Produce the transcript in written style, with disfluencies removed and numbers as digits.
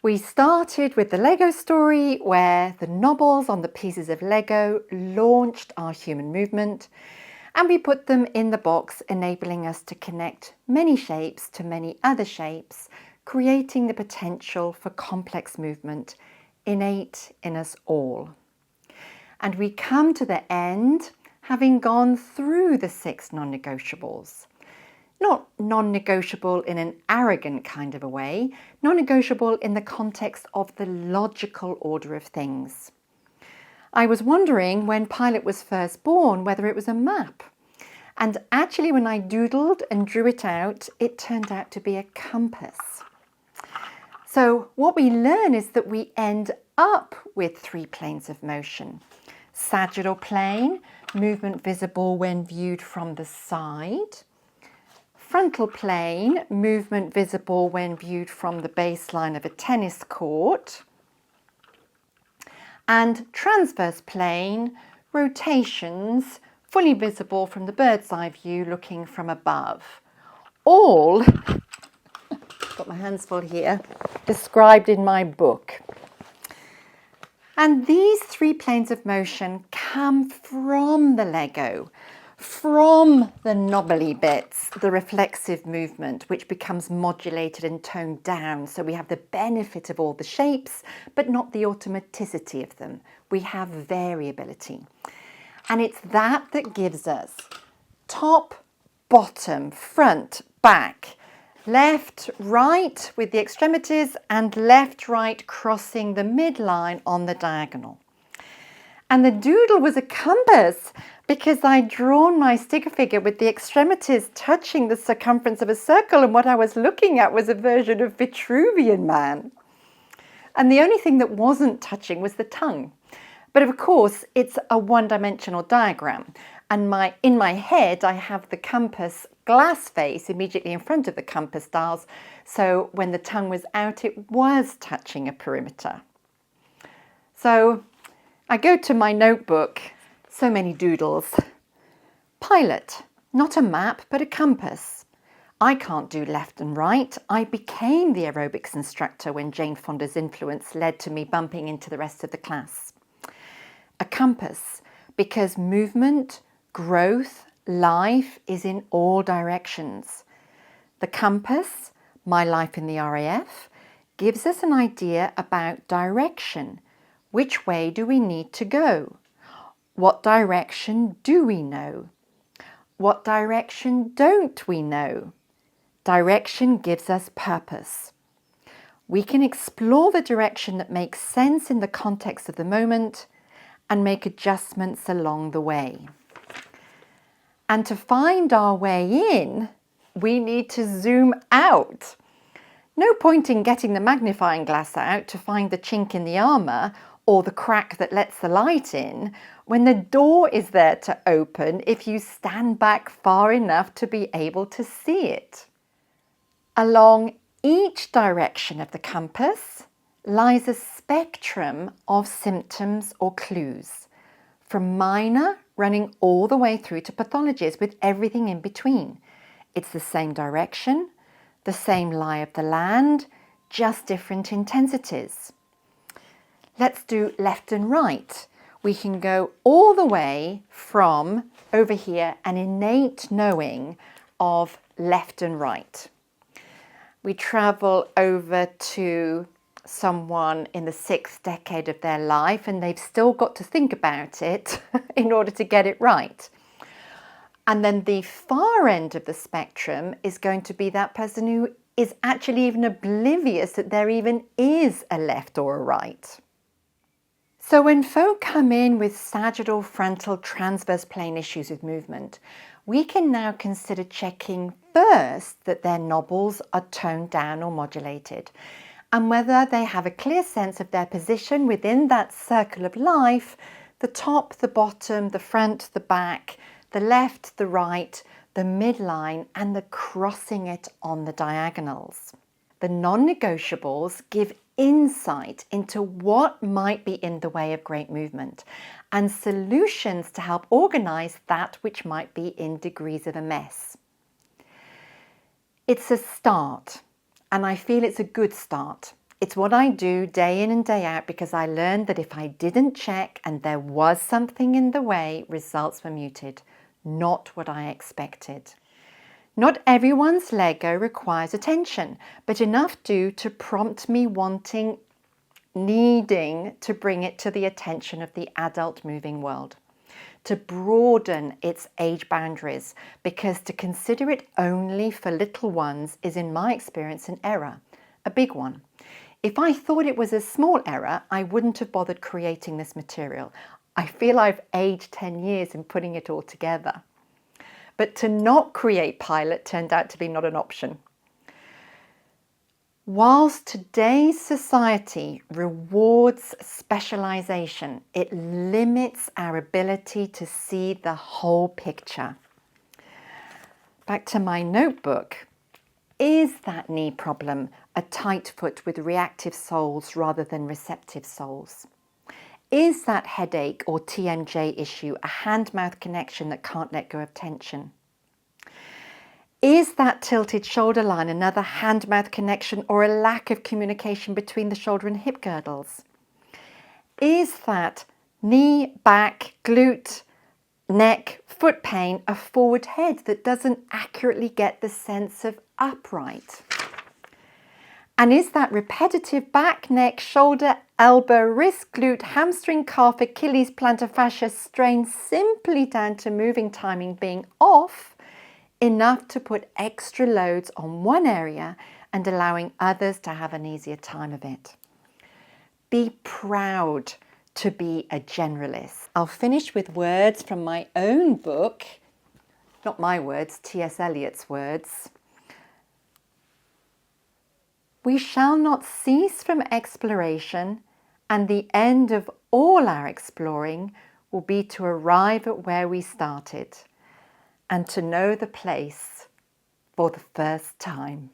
We started with the Lego story where the knobbles on the pieces of Lego launched our human movement, and we put them in the box, enabling us to connect many shapes to many other shapes, creating the potential for complex movement innate in us all. And we come to the end having gone through the 6 non-negotiables. Not non-negotiable in an arrogant kind of a way, non-negotiable in the context of the logical order of things. I was wondering when Pilot was first born whether it was a map. And actually when I doodled and drew it out, it turned out to be a compass. So what we learn is that we end up with 3 planes of motion. Sagittal plane, movement visible when viewed from the side. Frontal plane, movement visible when viewed from the baseline of a tennis court. And transverse plane, rotations, fully visible from the bird's eye view looking from above. All, got my hands full here, described in my book. And these 3 planes of motion come from the Lego, from the knobbly bits, the reflexive movement, which becomes modulated and toned down. So we have the benefit of all the shapes, but not the automaticity of them. We have variability. And it's that that gives us top, bottom, front, back, left, right with the extremities, and left, right crossing the midline on the diagonal. And the doodle was a compass because I'd drawn my sticker figure with the extremities touching the circumference of a circle, and what I was looking at was a version of Vitruvian Man. And the only thing that wasn't touching was the tongue. But of course, it's a one-dimensional diagram. And in my head, I have the compass glass face immediately in front of the compass dials. So when the tongue was out, it was touching a perimeter. So I go to my notebook, so many doodles. Pilot, not a map, but a compass. I can't do left and right. I became the aerobics instructor when Jane Fonda's influence led to me bumping into the rest of the class. A compass, because movement, growth, life is in all directions. The compass, my life in the RAF, gives us an idea about direction. Which way do we need to go? What direction do we know? What direction don't we know? Direction gives us purpose. We can explore the direction that makes sense in the context of the moment and make adjustments along the way. And to find our way in, we need to zoom out. No point in getting the magnifying glass out to find the chink in the armour or the crack that lets the light in when the door is there to open if you stand back far enough to be able to see it. Along each direction of the compass lies a spectrum of symptoms or clues, from minor running all the way through to pathologies with everything in between. It's the same direction, the same lie of the land, just different intensities. Let's do left and right. We can go all the way from, over here, an innate knowing of left and right. We travel over to someone in the 6th decade of their life, and they've still got to think about it in order to get it right. And then the far end of the spectrum is going to be that person who is actually even oblivious that there even is a left or a right. So when folk come in with sagittal, frontal, transverse plane issues with movement, we can now consider checking first that their knobbles are toned down or modulated, and whether they have a clear sense of their position within that circle of life, the top, the bottom, the front, the back, the left, the right, the midline, and the crossing it on the diagonals. The non-negotiables give insight into what might be in the way of great movement and solutions to help organise that which might be in degrees of a mess. It's a start, and I feel it's a good start. It's what I do day in and day out because I learned that if I didn't check and there was something in the way, results were muted. Not what I expected. Not everyone's Lego requires attention, but enough do to prompt me needing to bring it to the attention of the adult moving world, to broaden its age boundaries, because to consider it only for little ones is, in my experience, an error, a big one. If I thought it was a small error, I wouldn't have bothered creating this material. I feel I've aged 10 years in putting it all together. But to not create Pilot turned out to be not an option. Whilst today's society rewards specialization, it limits our ability to see the whole picture. Back to my notebook. Is that knee problem a tight foot with reactive soles rather than receptive soles? Is that headache or TMJ issue a hand-mouth connection that can't let go of tension? Is that tilted shoulder line another hand-mouth connection or a lack of communication between the shoulder and hip girdles? Is that knee, back, glute, neck, foot pain a forward head that doesn't accurately get the sense of upright? And is that repetitive back, neck, shoulder, elbow, wrist, glute, hamstring, calf, Achilles, plantar fascia strain simply down to moving timing being off enough to put extra loads on one area and allowing others to have an easier time of it? Be proud to be a generalist. I'll finish with words from my own book, not my words, T.S. Eliot's words. We shall not cease from exploration, and the end of all our exploring will be to arrive at where we started and to know the place for the first time.